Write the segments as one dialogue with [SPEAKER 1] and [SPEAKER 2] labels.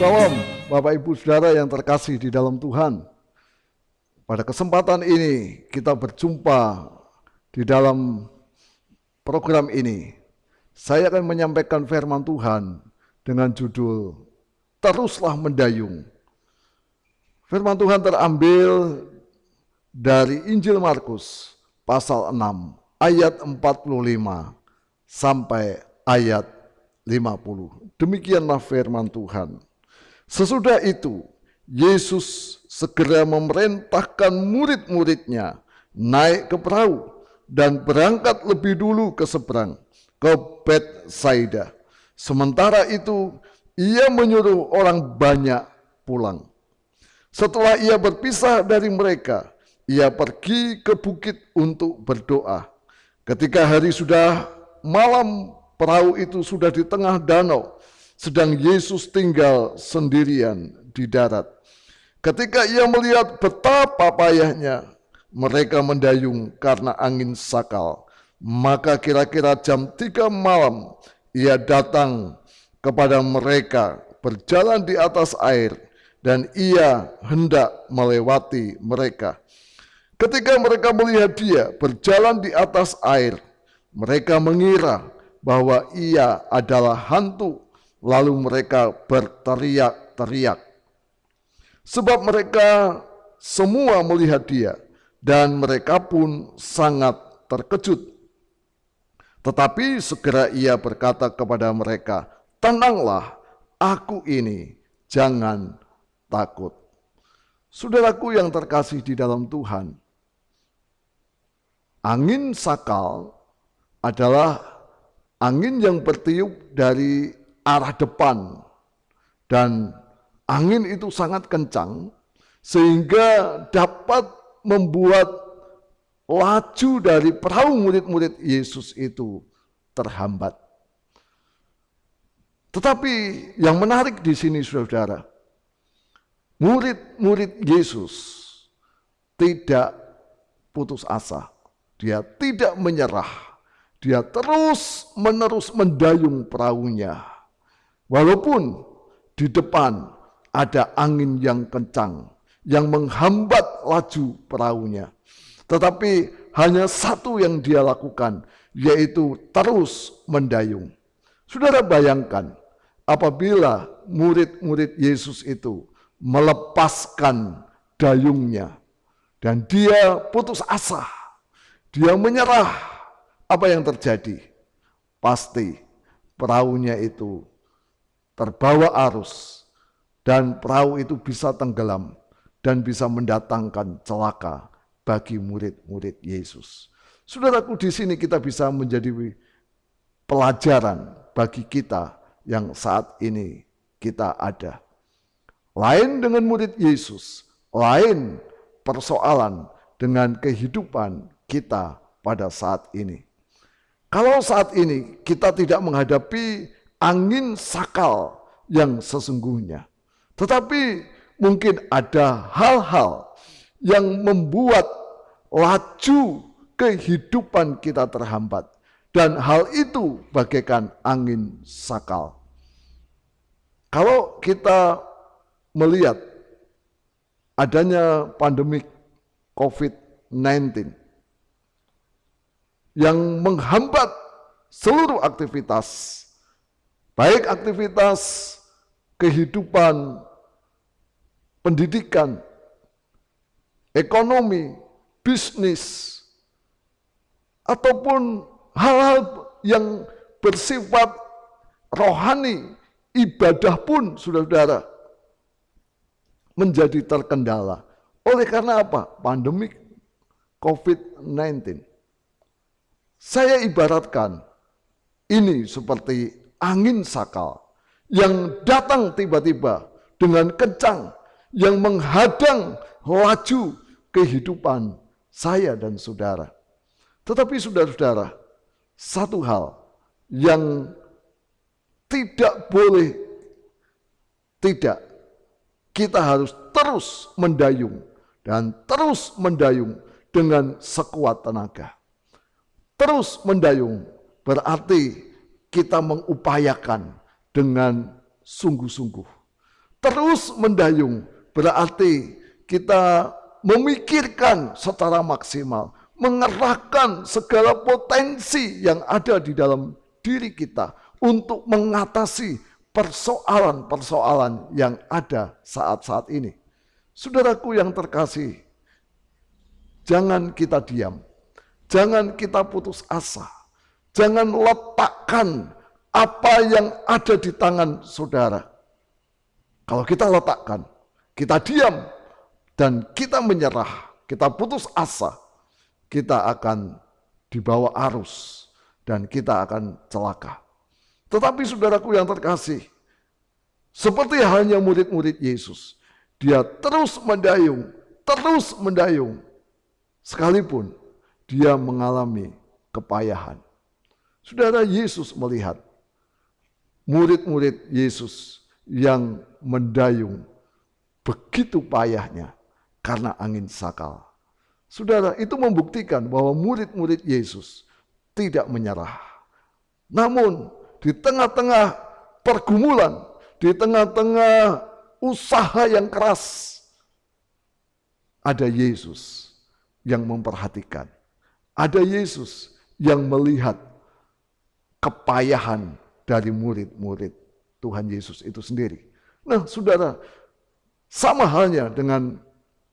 [SPEAKER 1] Salam Bapak Ibu Saudara yang terkasih di dalam Tuhan. Pada kesempatan ini kita berjumpa di dalam program ini. Saya akan menyampaikan firman Tuhan dengan judul Teruslah Mendayung. Firman Tuhan terambil dari Injil Markus pasal 6 ayat 45 sampai ayat 50. Demikianlah firman Tuhan. Sesudah itu, Yesus segera memerintahkan murid-muridnya naik ke perahu dan berangkat lebih dulu ke seberang, ke Betsaida. Sementara itu, ia menyuruh orang banyak pulang. Setelah ia berpisah dari mereka, ia pergi ke bukit untuk berdoa. Ketika hari sudah malam, perahu itu sudah di tengah danau, sedang Yesus tinggal sendirian di darat. Ketika ia melihat betapa payahnya mereka mendayung karena angin sakal, maka kira-kira jam 3 malam ia datang kepada mereka berjalan di atas air, dan ia hendak melewati mereka. Ketika mereka melihat dia berjalan di atas air, mereka mengira bahwa ia adalah hantu. Lalu mereka berteriak-teriak, sebab mereka semua melihat dia, dan mereka pun sangat terkejut. Tetapi segera ia berkata kepada mereka, "Tenanglah, aku ini, jangan takut." Saudaraku yang terkasih di dalam Tuhan, angin sakal adalah angin yang bertiup dari arah depan, dan angin itu sangat kencang sehingga dapat membuat laju dari perahu murid-murid Yesus itu terhambat. Tetapi yang menarik di sini, saudara, murid-murid Yesus tidak putus asa, dia tidak menyerah, dia terus-menerus mendayung perahunya. Walaupun di depan ada angin yang kencang yang menghambat laju perahunya, tetapi hanya satu yang dia lakukan, yaitu terus mendayung. Saudara bayangkan, apabila murid-murid Yesus itu melepaskan dayungnya dan dia putus asa, dia menyerah, apa yang terjadi? Pasti perahunya itu terbawa arus, dan perahu itu bisa tenggelam dan bisa mendatangkan celaka bagi murid-murid Yesus. Saudaraku, di sini kita bisa menjadi pelajaran bagi kita yang saat ini kita ada. Lain dengan murid Yesus, lain persoalan dengan kehidupan kita pada saat ini. Kalau saat ini kita tidak menghadapi angin sakal yang sesungguhnya, tetapi mungkin ada hal-hal yang membuat laju kehidupan kita terhambat, dan hal itu bagaikan angin sakal. Kalau kita melihat adanya pandemi COVID-19 yang menghambat seluruh aktivitas, baik aktivitas kehidupan, pendidikan, ekonomi, bisnis, ataupun hal-hal yang bersifat rohani, ibadah pun, saudara-saudara, menjadi terkendala. Oleh karena apa? Pandemi COVID-19. Saya ibaratkan ini seperti angin sakal yang datang tiba-tiba dengan kencang, yang menghadang laju kehidupan saya dan saudara. Tetapi saudara-saudara, satu hal yang tidak boleh tidak, kita harus terus mendayung dan terus mendayung dengan sekuat tenaga. Terus mendayung berarti kita mengupayakan dengan sungguh-sungguh. terus mendayung berarti kita memikirkan secara maksimal, mengerahkan segala potensi yang ada di dalam diri kita untuk mengatasi persoalan-persoalan yang ada saat-saat ini. Saudaraku yang terkasih, jangan kita diam, jangan kita putus asa, jangan letakkan apa yang ada di tangan saudara. Kalau kita letakkan, kita diam, dan kita menyerah, kita putus asa, kita akan dibawa arus dan kita akan celaka. Tetapi saudaraku yang terkasih, seperti halnya murid-murid Yesus, dia terus mendayung, sekalipun dia mengalami kepayahan. Saudara, Yesus melihat murid-murid Yesus yang mendayung begitu payahnya karena angin sakal. Saudara, itu membuktikan bahwa murid-murid Yesus tidak menyerah. Namun di tengah-tengah pergumulan, di tengah-tengah usaha yang keras, ada Yesus yang memperhatikan. Ada Yesus yang melihat kepayahan dari murid-murid Tuhan Yesus itu sendiri. Nah, saudara, sama halnya dengan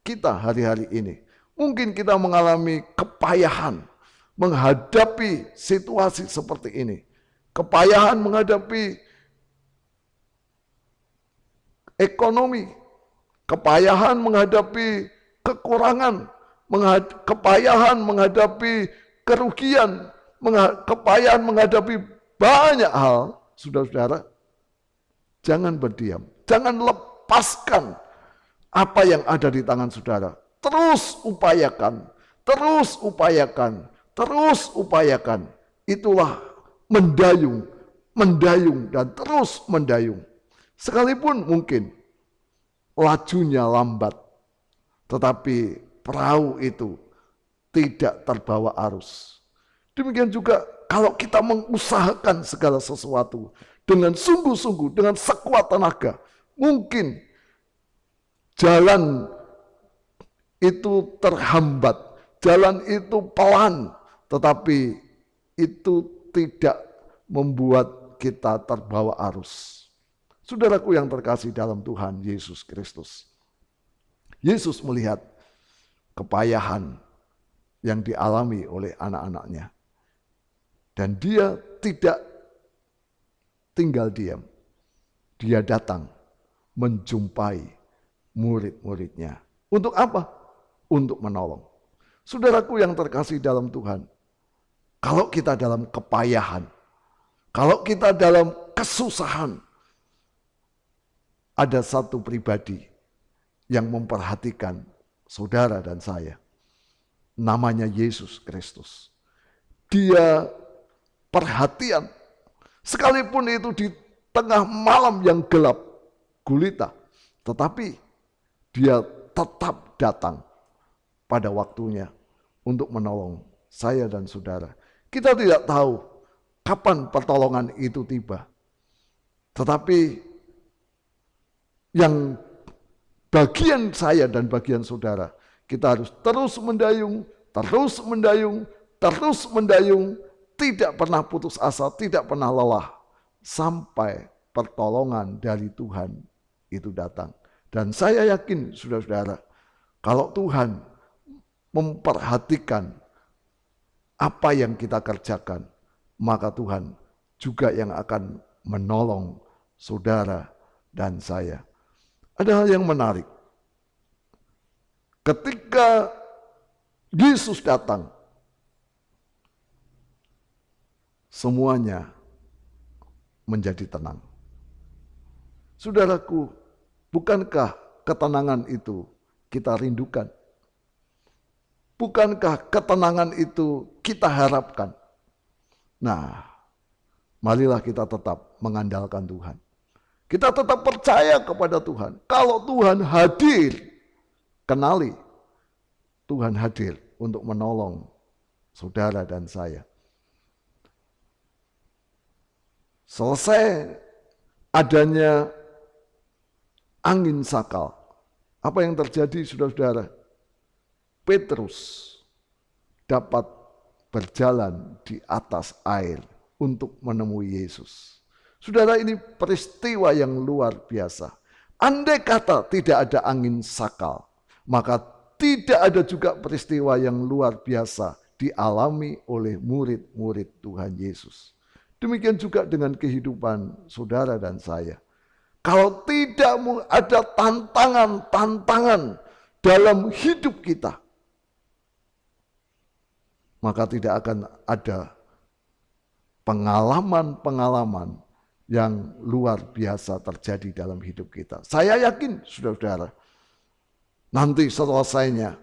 [SPEAKER 1] kita hari-hari ini. Mungkin kita mengalami kepayahan menghadapi situasi seperti ini. Kepayahan menghadapi ekonomi, kepayahan menghadapi kekurangan, kepayahan menghadapi kerugian, kepayahan menghadapi banyak hal. Saudara-saudara, jangan berdiam, jangan lepaskan apa yang ada di tangan saudara. Terus upayakan, terus upayakan, terus upayakan. Itulah mendayung, dan terus mendayung. Sekalipun mungkin lajunya lambat, tetapi perahu itu tidak terbawa arus. Demikian juga kalau kita mengusahakan segala sesuatu dengan sungguh-sungguh, dengan sekuat tenaga, mungkin jalan itu terhambat, jalan itu pelan, tetapi itu tidak membuat kita terbawa arus. Saudaraku yang terkasih dalam Tuhan Yesus Kristus, Yesus melihat kepayahan yang dialami oleh anak-anaknya, dan dia tidak tinggal diam. Dia datang menjumpai murid-muridnya. Untuk apa? Untuk menolong. Saudaraku yang terkasih dalam Tuhan, kalau kita dalam kepayahan, kalau kita dalam kesusahan, ada satu pribadi yang memperhatikan saudara dan saya. Namanya Yesus Kristus. Dia perhatian, sekalipun itu di tengah malam yang gelap gulita, tetapi dia tetap datang pada waktunya untuk menolong saya dan saudara. Kita tidak tahu kapan pertolongan itu tiba, tetapi yang bagian saya dan bagian saudara, kita harus terus mendayung, terus mendayung, terus mendayung, tidak pernah putus asa, tidak pernah lelah, sampai pertolongan dari Tuhan itu datang. Dan saya yakin, saudara-saudara, kalau Tuhan memperhatikan apa yang kita kerjakan, maka Tuhan juga yang akan menolong saudara dan saya. Ada hal yang menarik. Ketika Yesus datang, semuanya menjadi tenang. Saudaraku, bukankah ketenangan itu kita rindukan? Bukankah ketenangan itu kita harapkan? Nah, marilah kita tetap mengandalkan Tuhan. Kita tetap percaya kepada Tuhan. Kalau Tuhan hadir, kenali, Tuhan hadir untuk menolong saudara dan saya. Selesai adanya angin sakal. Apa yang terjadi saudara-saudara? Petrus dapat berjalan di atas air untuk menemui Yesus. Saudara, ini peristiwa yang luar biasa. Andai kata tidak ada angin sakal, maka tidak ada juga peristiwa yang luar biasa dialami oleh murid-murid Tuhan Yesus. Demikian juga dengan kehidupan saudara dan saya. Kalau tidak ada tantangan-tantangan dalam hidup kita, maka tidak akan ada pengalaman-pengalaman yang luar biasa terjadi dalam hidup kita. Saya yakin, saudara-saudara, nanti selesainya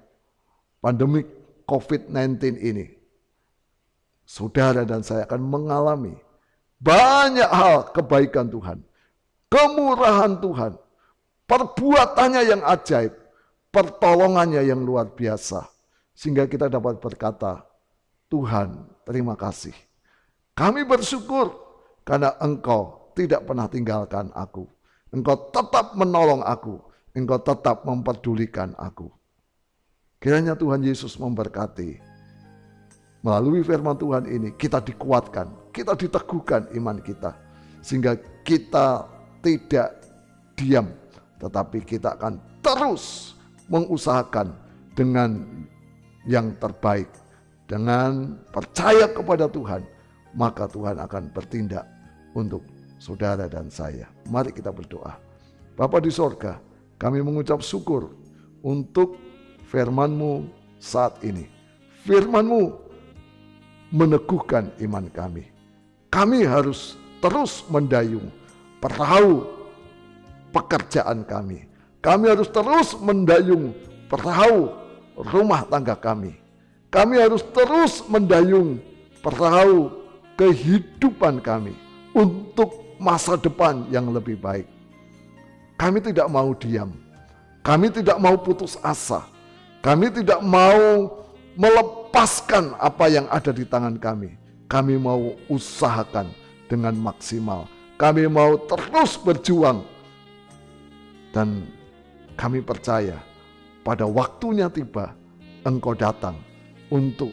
[SPEAKER 1] pandemi COVID-19 ini, saudara dan saya akan mengalami banyak hal kebaikan Tuhan, kemurahan Tuhan, perbuatannya yang ajaib, pertolongannya yang luar biasa. Sehingga kita dapat berkata, Tuhan, terima kasih. Kami bersyukur karena Engkau tidak pernah tinggalkan aku. Engkau tetap menolong aku. Engkau tetap memperdulikan aku. Kiranya Tuhan Yesus memberkati. Melalui firman Tuhan ini kita dikuatkan, kita diteguhkan iman kita. Sehingga kita tidak diam, tetapi kita akan terus mengusahakan dengan yang terbaik. Dengan percaya kepada Tuhan, maka Tuhan akan bertindak untuk saudara dan saya. Mari kita berdoa. Bapa di sorga, kami mengucap syukur untuk firman-Mu saat ini. Firman-Mu meneguhkan iman kami. Kami harus terus mendayung perahu pekerjaan kami. Kami harus terus mendayung perahu rumah tangga kami. Kami harus terus mendayung perahu kehidupan kami untuk masa depan yang lebih baik. Kami tidak mau diam. Kami tidak mau putus asa. Kami tidak mau melepaskan apa yang ada di tangan kami. Kami mau usahakan dengan maksimal. Kami mau terus berjuang. Dan kami percaya pada waktunya tiba, Engkau datang untuk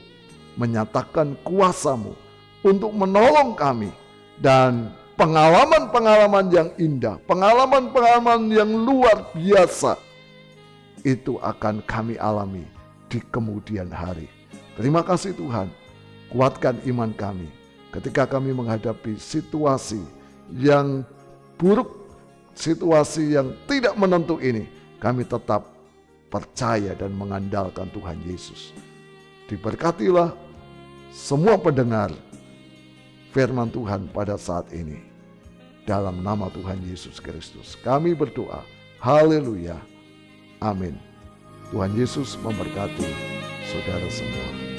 [SPEAKER 1] menyatakan kuasa-Mu, untuk menolong kami. Dan pengalaman-pengalaman yang indah, pengalaman-pengalaman yang luar biasa, itu akan kami alami di kemudian hari. Terima kasih Tuhan, kuatkan iman kami. Ketika kami menghadapi situasi yang buruk, situasi yang tidak menentu ini, kami tetap percaya dan mengandalkan Tuhan Yesus. Diberkatilah semua pendengar firman Tuhan pada saat ini. Dalam nama Tuhan Yesus Kristus kami berdoa. Haleluya. Amin. Tuhan Yesus memberkati saudara semua.